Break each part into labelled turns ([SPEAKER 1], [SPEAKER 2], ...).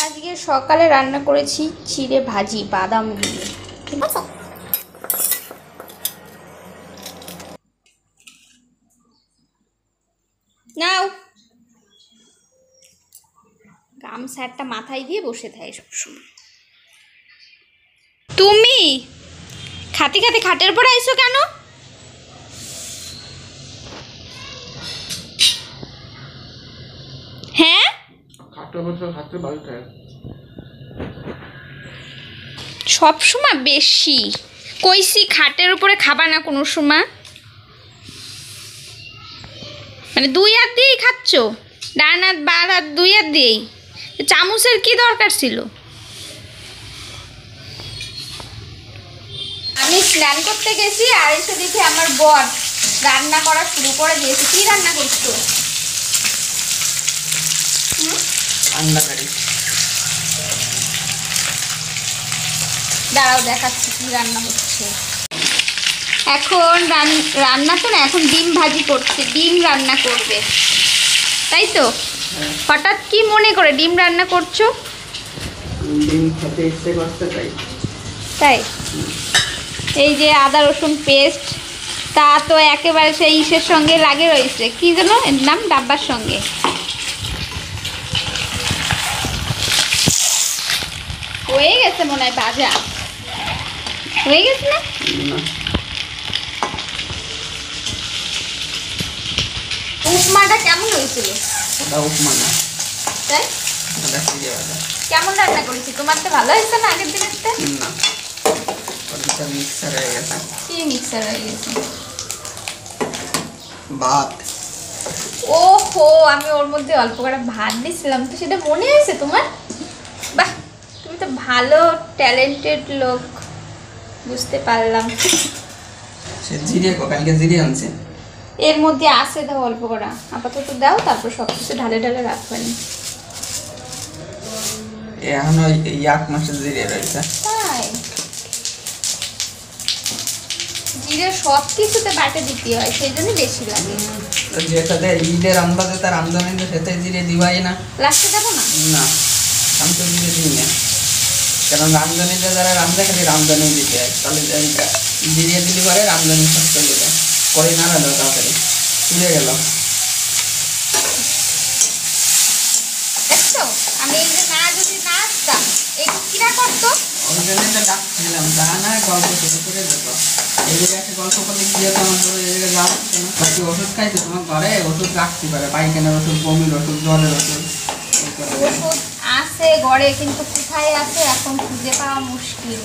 [SPEAKER 1] আজকে সকালে রান্না করেছি চিড়ে ভাজি বাদাম দিয়ে। ঠিক আছে, নাও। গামছাটা মাথায় দিয়ে বসে থাকে সবসময়। তুমি খাতে খাতে খাটের পর আইছো কেন? হ্যাঁ, সব সময় বেশি কইছি খাটের উপরে খাবা না কোনো সময়। মানে দুই হাত দিয়েই খাচ্ছ, ডান হাত বাঁ হাত দুই হাত দিয়েই। চামচের কি দরকার ছিল? আমি স্নান করতে গেছি আর এসে দেখি আমার বর রান্না করা শুরু করে দিয়েছে। কি রান্না করছো? দাঁড়াও দেখাচ্ছি কি রান্না হচ্ছে। এখন রান্না তো না, এখন ডিম ভাজি করছে, ডিম রান্না করবে, তাই তো? হঠাৎ কি মনে করে ডিম রান্না করছো?
[SPEAKER 2] ডিম খেতে ইচ্ছে করছে
[SPEAKER 1] তাই। এই যে আদা রসুন পেস্ট, তা তো একেবারে সেই ইসের সঙ্গে লাগে রয়েছে, কি যেন এর নাম, ডাব্বার সঙ্গে। হয়ে গেছে মনে হয় ভাজা, হয়ে গেছে না? উপমাটা কেমন হয়েছিল?
[SPEAKER 2] উপমা না,
[SPEAKER 1] তাই? কেমন রান্না করেছি? তোমার তো ভালো হয়েছে না আগের দিনের?
[SPEAKER 2] না, মিক্সার হয়ে গেছে।
[SPEAKER 1] কি মিক্সার হয়ে গেছে?
[SPEAKER 2] ভাত।
[SPEAKER 1] ওহো, আমি ওর মধ্যে অল্প করে ভাত দিয়েছিলাম, তো সেটা মনে হয়েছে তোমার? বাহ, তুমি তো ভালো ট্যালেন্টেড লোক, বুঝতে পারলাম।
[SPEAKER 2] সে জিরে কালকে জিরে আনছে,
[SPEAKER 1] এর মধ্যে আছে, দাও অল্প করে, আপাতত দাও, তারপর সব কিছু ঢালে ঢালে রাখবেন।
[SPEAKER 2] এখন ওই এক মাসের জিরে রয়েছে।
[SPEAKER 1] তাই? জিরে সব কিছুতে বাটে দিতে হয়, সেই জন্য বেশি লাগে।
[SPEAKER 2] যেটাতে ঈদের আন্দাজে তার আমদানি, সেটাই জিরে দিবাই না।
[SPEAKER 1] লাস্টে দেবো না?
[SPEAKER 2] না, আমি তো জিরে দিই না, কারণ রামদানিতে যারা রামদা খালি রামদানি দিতে হয়, তাহলে জিরে দিলে পরে রামদানি সব চলে যায়। করে না রাখো তাড়াতাড়ি, তুলে গেল।
[SPEAKER 1] দেখছো, আমি এই যে না যদি না আসতাম, এই কিরা করতো?
[SPEAKER 2] ওই জন্য তো ডাকছিলাম, তা না গল্প শুরু করে যেত। এই জায়গায় একটা গল্প করতে গিয়ে তো আমার এই জায়গায় যাওয়া হচ্ছে না। বাকি ওষুধ খাইতে তোমার ঘরে ওষুধ রাখতে পারে, পায়খানার ওষুধ, বমির ওষুধ, জ্বরের ওষুধ।
[SPEAKER 1] ওষুধ আছে ঘরে, কিন্তু কোথায় আছে এখন খুঁজে পাওয়া মুশকিল,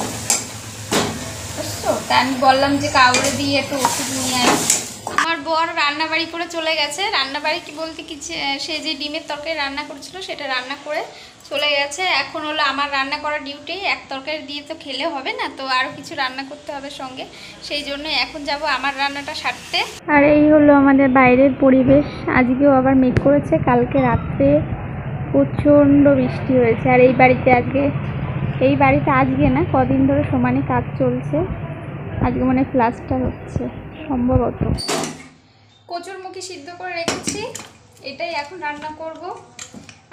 [SPEAKER 1] বুঝছো? তা আমি বললাম যে কাউরে দিয়ে একটু ওষুধ নিয়ে আসি। আমার বর রান্নাবাড়ি করে চলে গেছে। রান্নাবাড়ি কি বলতে কিছু, সে যে ডিমের তরকারি রান্না করেছিল সেটা রান্না করে চলে গেছে। এখন হলো আমার রান্না করার ডিউটি। এক তরকারি দিয়ে তো খেলে হবে না, তো আরও কিছু রান্না করতে হবে সঙ্গে, সেই জন্য এখন যাব আমার রান্নাটা সারতে। আর এই হলো আমাদের বাইরের পরিবেশ। আজকেও আবার মেঘ করেছে, কালকে রাত্রে প্রচণ্ড বৃষ্টি হয়েছে। আর এই বাড়িতে আজকে না, কদিন ধরে সমানে কাজ চলছে। আজকে মনে হয় প্লাস্টার হচ্ছে সম্ভবত। কচুরমুখী সিদ্ধ করে রেখেছি, এটাই এখন রান্না করব।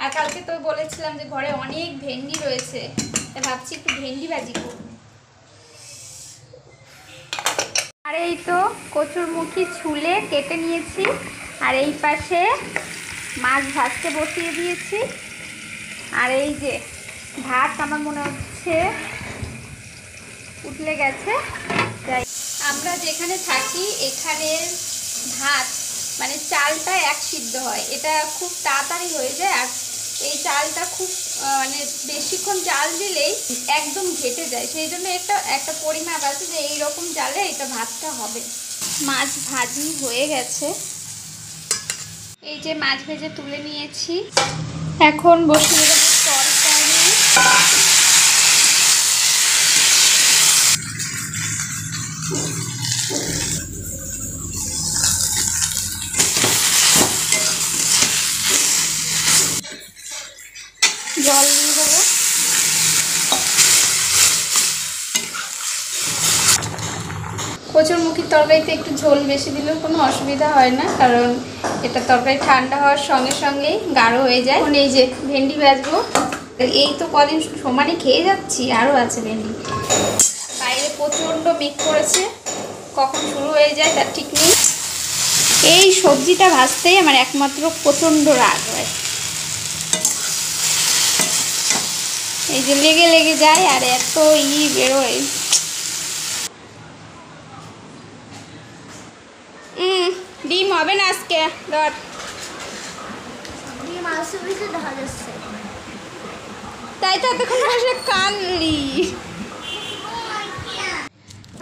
[SPEAKER 1] আর কালকে তো বলেছিলাম যে ঘরে অনেক ভেন্ডি রয়েছে, তাই ভাবছি একটু ভেন্ডি ভাজি করব। আর এই তো কচুরমুখী ছুলে কেটে নিয়েছি, আর এই পাশে মাছ ভাজতে বসিয়ে দিয়েছি। আর এই যে ভাত আমার মনে হচ্ছে উঠলে গেছে। তাই আমরা যেখানে থাকি এখানের ভাত মানে চালটা এক সিদ্ধ হয়, এটা খুব তাড়াতাড়ি হয়ে যায়। আর এই চালটা খুব মানে বেশিক্ষণ জাল দিলেই একদম ঘেটে যায়, সেই জন্য একটা পরিমাপ আছে যে এইরকম জালে এটা ভাতটা হবে। মাছ ভাজি হয়ে গেছে, এই যে মাছ ভেজে তুলে নিয়েছি। এখন বসিয়ে দেবো তরকারি। জল দিয়ে দেবো। কচুরমুখীর তরকারিতে একটু ঝোল বেশি দিলেও কোনো অসুবিধা হয় না, কারণ এটা তরকারি ঠান্ডা হওয়ার সঙ্গে সঙ্গেই গাঢ় হয়ে যায়। এখন এই যে ভেন্ডি ভাজবো, এই তো কদিন সমানে খেয়ে যাচ্ছি, আরও আছে ভেন্ডি। বাইরে প্রচণ্ড মেঘ করেছে, কখন শুরু হয়ে যায় তার ঠিক নেই। এই সবজিটা ভাজতেই আমার একমাত্র প্রচণ্ড রাগ হয়। এই যে লেগে লেগে যায় আর এত বেরোয়। ডিম হবে না আজকে, ধর তাই তো এতক্ষণ বসে কানলি।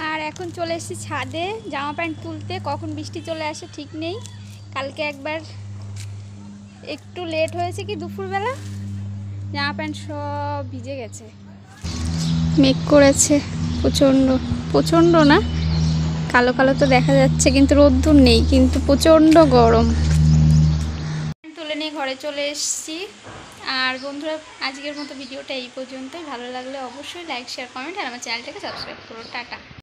[SPEAKER 1] আর এখন চলে এসেছি ছাদে জামা প্যান্ট তুলতে, কখন বৃষ্টি চলে আসে ঠিক নেই। কালকে একবার একটু লেট হয়েছে কি দুপুরবেলা, জামা প্যান্ট সব ভিজে গেছে। মেঘ করেছে প্রচণ্ড, প্রচণ্ড না কালো কালো তো দেখা যাচ্ছে, কিন্তু রোদ্দুর নেই, কিন্তু প্রচণ্ড গরম। তুলে নিয়ে ঘরে চলে এসেছি। আর বন্ধুরা, আজকের মতো ভিডিওটা এই পর্যন্তই। ভালো লাগলে অবশ্যই লাইক, শেয়ার, কমেন্ট আর আমার চ্যানেলটাকে সাবস্ক্রাইব করো। টাটা।